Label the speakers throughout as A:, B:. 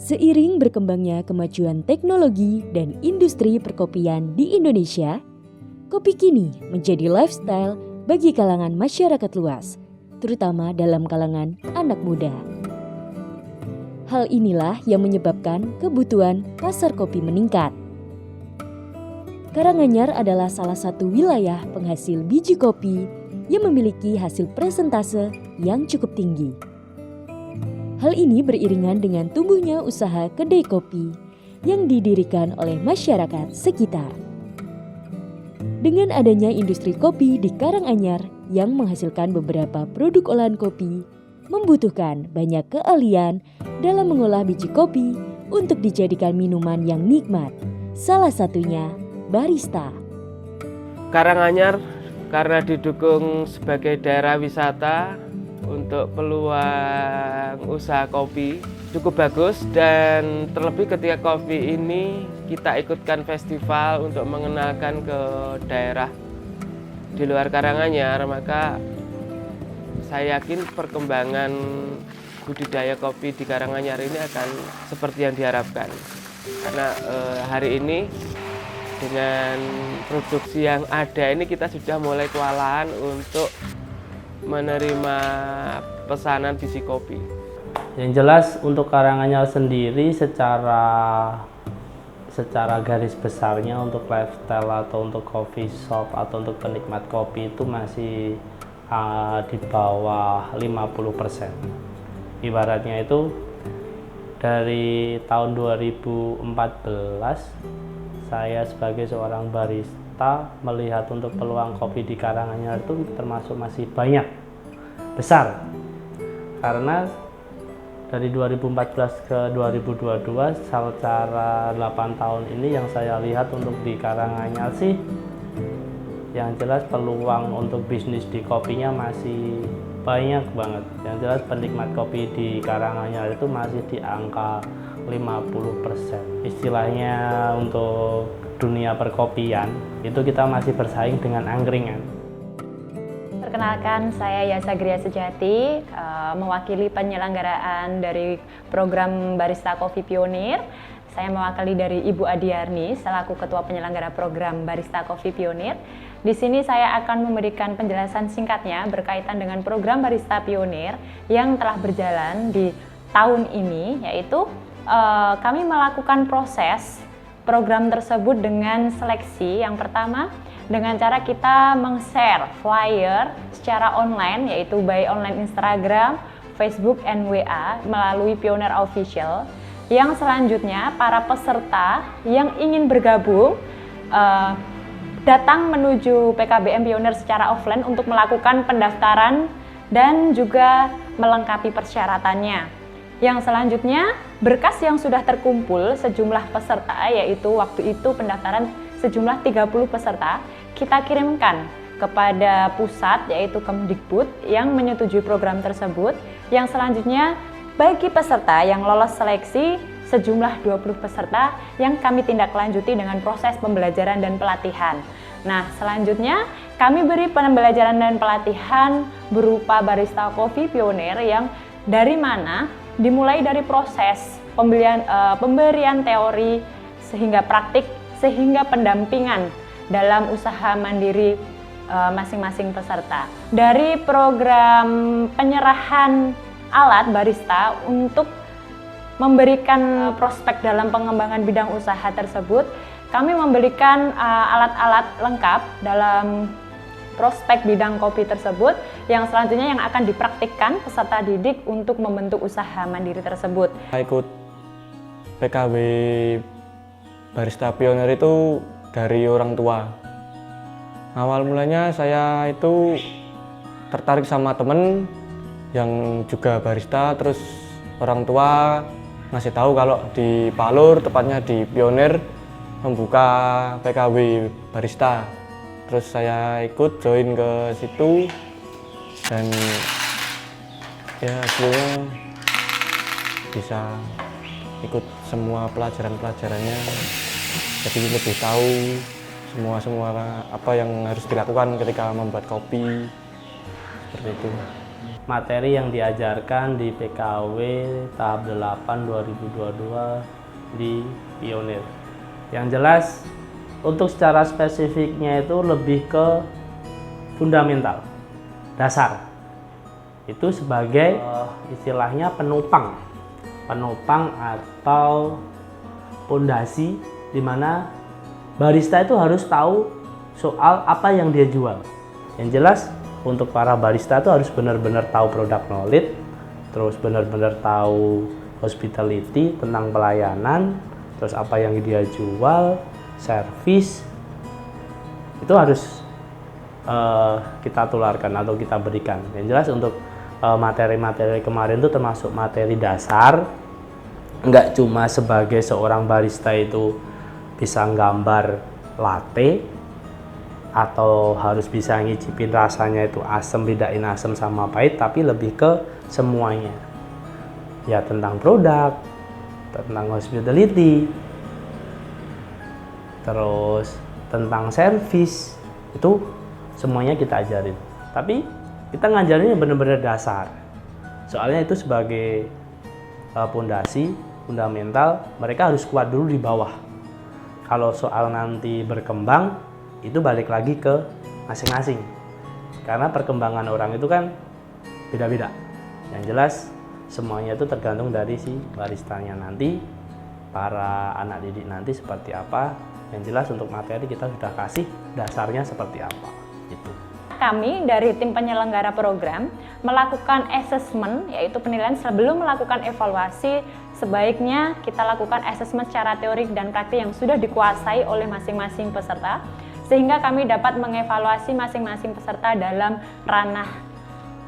A: Seiring berkembangnya kemajuan teknologi dan industri perkopian di Indonesia, kopi kini menjadi lifestyle bagi kalangan masyarakat luas, terutama dalam kalangan anak muda. Hal inilah yang menyebabkan kebutuhan pasar kopi meningkat. Karanganyar adalah salah satu wilayah penghasil biji kopi yang memiliki hasil presentase yang cukup tinggi. Hal ini beriringan dengan tumbuhnya usaha kedai kopi yang didirikan oleh masyarakat sekitar. Dengan adanya industri kopi di Karanganyar yang menghasilkan beberapa produk olahan kopi, membutuhkan banyak keahlian dalam mengolah biji kopi untuk dijadikan minuman yang nikmat, salah satunya barista.
B: Karanganyar karena didukung sebagai daerah wisata untuk peluang usaha kopi cukup bagus, dan terlebih ketika kopi ini kita ikutkan festival untuk mengenalkan ke daerah di luar Karanganyar, maka saya yakin perkembangan budidaya kopi di Karanganyar ini akan seperti yang diharapkan. Karena hari ini dengan produksi yang ada ini kita sudah mulai kewalahan untuk menerima pesanan biji kopi.
C: Yang jelas untuk Karanganyar sendiri secara garis besarnya untuk lifestyle atau untuk coffee shop atau untuk penikmat kopi itu masih di bawah 50%. Ibaratnya itu dari tahun 2014 saya sebagai seorang barista melihat untuk peluang kopi di Karanganyar itu termasuk masih banyak, besar. Karena dari 2014 ke 2022 secara 8 tahun ini yang saya lihat untuk di Karanganyar sih yang jelas peluang untuk bisnis di kopinya masih banyak banget. Yang jelas penikmat kopi di Karanganyar itu masih di angka 50%. Istilahnya untuk dunia perkopian itu kita masih bersaing dengan angkringan.
D: Perkenalkan, saya Yasa Gria Sejati, mewakili penyelenggaraan dari program Barista Coffee Pionir. Saya mewakili dari Ibu Adiarni selaku Ketua Penyelenggara Program Barista Coffee Pionir. Di sini saya akan memberikan penjelasan singkatnya berkaitan dengan program Barista Pionir yang telah berjalan di tahun ini, yaitu kami melakukan proses program tersebut dengan seleksi. Yang pertama, dengan cara kita meng-share flyer secara online, yaitu by online Instagram, Facebook, and WA melalui Pionir Official. Yang selanjutnya, para peserta yang ingin bergabung datang menuju PKBM Pionir secara offline untuk melakukan pendaftaran dan juga melengkapi persyaratannya. Yang selanjutnya, berkas yang sudah terkumpul sejumlah peserta, yaitu waktu itu pendaftaran sejumlah 30 peserta, kita kirimkan kepada pusat, yaitu Kemdikbud yang menyetujui program tersebut. Yang selanjutnya, bagi peserta yang lolos seleksi sejumlah 20 peserta yang kami tindak lanjuti dengan proses pembelajaran dan pelatihan. Nah, selanjutnya kami beri pembelajaran dan pelatihan berupa Barista Coffee Pionir yang dari mana dimulai dari proses pemberian teori sehingga praktik sehingga pendampingan dalam usaha mandiri masing-masing peserta. Dari program penyerahan alat barista untuk memberikan prospek dalam pengembangan bidang usaha tersebut, kami memberikan alat-alat lengkap dalam prospek bidang kopi tersebut yang selanjutnya yang akan dipraktikkan peserta didik untuk membentuk usaha mandiri tersebut.
E: Ikut PKB Barista Pionir itu dari orang tua. Awal mulanya saya itu tertarik sama temen yang juga barista, terus orang tua ngasih tahu kalau di Palur, tepatnya di Pionir, membuka PKB Barista. Terus saya ikut join ke situ dan ya hasilnya bisa ikut semua pelajarannya, jadi lebih tahu semua apa yang harus dilakukan ketika membuat kopi, seperti itu.
C: materi yang diajarkan di PKW tahap 8 2022 di Pionir. Yang jelas untuk secara spesifiknya itu lebih ke fundamental, dasar. Itu sebagai istilahnya penopang atau pondasi di mana barista itu harus tahu soal apa yang dia jual. Yang jelas untuk para barista itu harus benar-benar tahu product knowledge, terus benar-benar tahu hospitality tentang pelayanan, terus apa yang dia jual, service, itu harus kita tularkan atau kita berikan. Yang jelas untuk materi-materi kemarin itu termasuk materi dasar, nggak cuma sebagai seorang barista itu bisa nggambar latte atau harus bisa ngicipin rasanya itu asam, bedain asam sama pahit, tapi lebih ke semuanya. Ya tentang produk, tentang hospitality, terus tentang service, itu semuanya kita ajarin. Tapi kita ngajarinnya benar-benar dasar. Soalnya itu sebagai pondasi, fundamental, mereka harus kuat dulu di bawah. Kalau soal nanti berkembang, itu balik lagi ke masing-masing. Karena perkembangan orang itu kan beda-beda. Yang jelas semuanya itu tergantung dari si baristanya nanti, para anak didik nanti seperti apa. Yang jelas untuk materi kita sudah kasih dasarnya seperti apa. Itu.
D: Kami dari tim penyelenggara program melakukan assessment, yaitu penilaian sebelum melakukan evaluasi. Sebaiknya kita lakukan assessment secara teorik dan praktik yang sudah dikuasai oleh masing-masing peserta, sehingga kami dapat mengevaluasi masing-masing peserta dalam ranah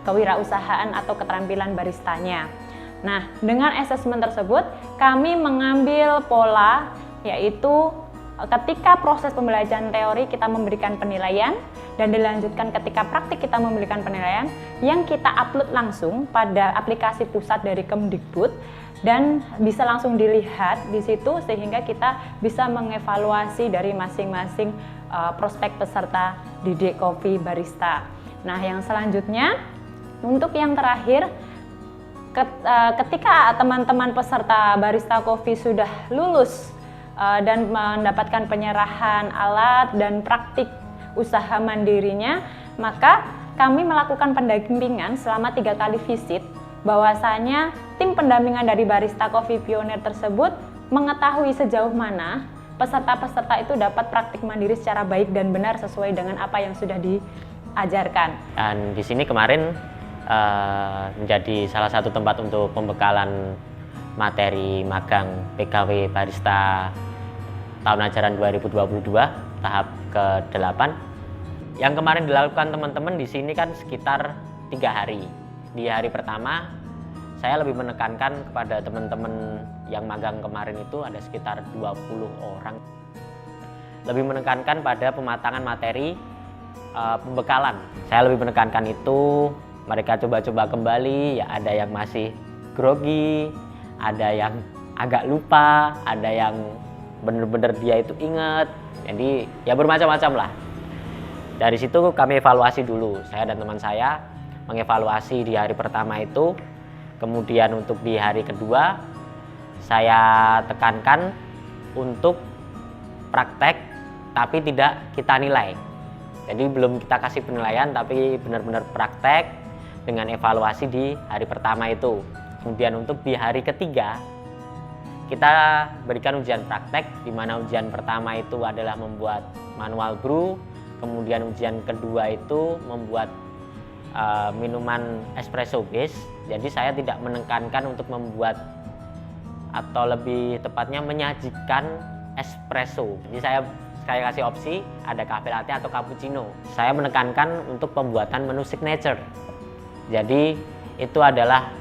D: kewirausahaan atau keterampilan baristanya. Nah, dengan assessment tersebut kami mengambil pola, yaitu ketika proses pembelajaran teori kita memberikan penilaian, dan dilanjutkan ketika praktik kita memberikan penilaian yang kita upload langsung pada aplikasi pusat dari Kemdikbud dan bisa langsung dilihat di situ, sehingga kita bisa mengevaluasi dari masing-masing prospek peserta didik kopi barista. Nah, yang selanjutnya untuk yang terakhir, ketika teman-teman peserta barista kopi sudah lulus dan mendapatkan penyerahan alat dan praktik usaha mandirinya, maka kami melakukan pendampingan selama 3 kali visit. Bahwasanya tim pendampingan dari Barista Coffee Pionir tersebut mengetahui sejauh mana peserta-peserta itu dapat praktik mandiri secara baik dan benar sesuai dengan apa yang sudah diajarkan.
F: Dan di sini kemarin menjadi salah satu tempat untuk pembekalan materi magang PKW Barista tahun ajaran 2022 tahap ke-8. Yang kemarin dilakukan teman-teman di sini kan sekitar 3 hari. Di hari pertama saya lebih menekankan kepada teman-teman yang magang kemarin itu ada sekitar 20 orang. Lebih menekankan pada pematangan materi pembekalan. Saya lebih menekankan itu, mereka coba-coba kembali, ya ada yang masih grogi, ada yang agak lupa, ada yang benar-benar dia itu ingat. Jadi ya bermacam-macam lah. Dari situ kami evaluasi dulu, saya dan teman saya mengevaluasi di hari pertama itu. Kemudian untuk di hari kedua saya tekankan untuk praktek tapi tidak kita nilai. Jadi belum kita kasih penilaian tapi benar-benar praktek dengan evaluasi di hari pertama itu. Kemudian untuk di hari ketiga kita berikan ujian praktek, di mana ujian pertama itu adalah membuat manual brew, kemudian ujian kedua itu membuat minuman espresso base. Jadi saya tidak menekankan untuk membuat atau lebih tepatnya menyajikan espresso. Jadi saya kasih opsi ada cafe latte atau cappuccino. Saya menekankan untuk pembuatan menu signature. Jadi itu adalah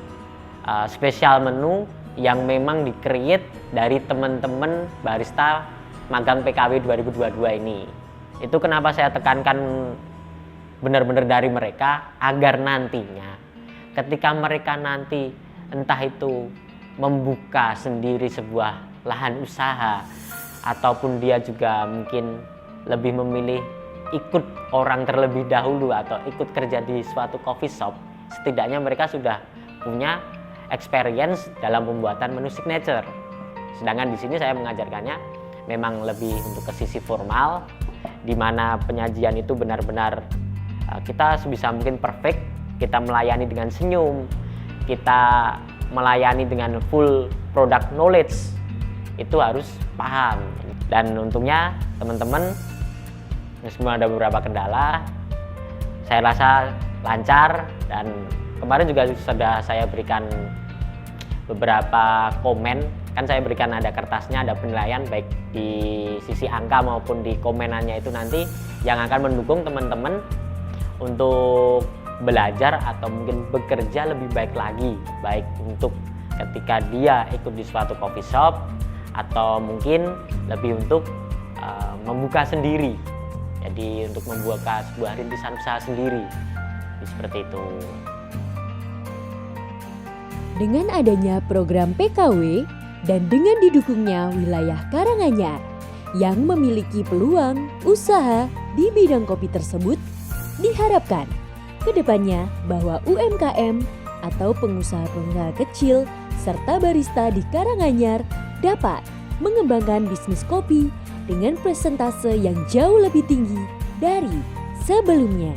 F: spesial menu yang memang di-create dari teman-teman barista magang PKW 2022 ini. Itu kenapa saya tekankan benar-benar dari mereka, agar nantinya ketika mereka nanti entah itu membuka sendiri sebuah lahan usaha ataupun dia juga mungkin lebih memilih ikut orang terlebih dahulu atau ikut kerja di suatu coffee shop, setidaknya mereka sudah punya experience dalam pembuatan menu signature. Sedangkan di sini saya mengajarkannya memang lebih untuk ke sisi formal, di mana penyajian itu benar-benar kita sebisa mungkin perfect, kita melayani dengan senyum, kita melayani dengan full product knowledge, itu harus paham. Dan untungnya teman-teman, meskipun ada beberapa kendala, saya rasa lancar, dan kemarin juga sudah saya berikan beberapa komen, kan saya berikan ada kertasnya, ada penilaian baik di sisi angka maupun di komenannya itu nanti yang akan mendukung teman-teman untuk belajar atau mungkin bekerja lebih baik lagi, baik untuk ketika dia ikut di suatu coffee shop atau mungkin lebih untuk membuka sendiri, jadi untuk membuka sebuah rintisan usaha sendiri, seperti itu.
A: Dengan adanya program PKW dan dengan didukungnya wilayah Karanganyar yang memiliki peluang usaha di bidang kopi tersebut, diharapkan kedepannya bahwa UMKM atau pengusaha-pengusaha kecil serta barista di Karanganyar dapat mengembangkan bisnis kopi dengan persentase yang jauh lebih tinggi dari sebelumnya.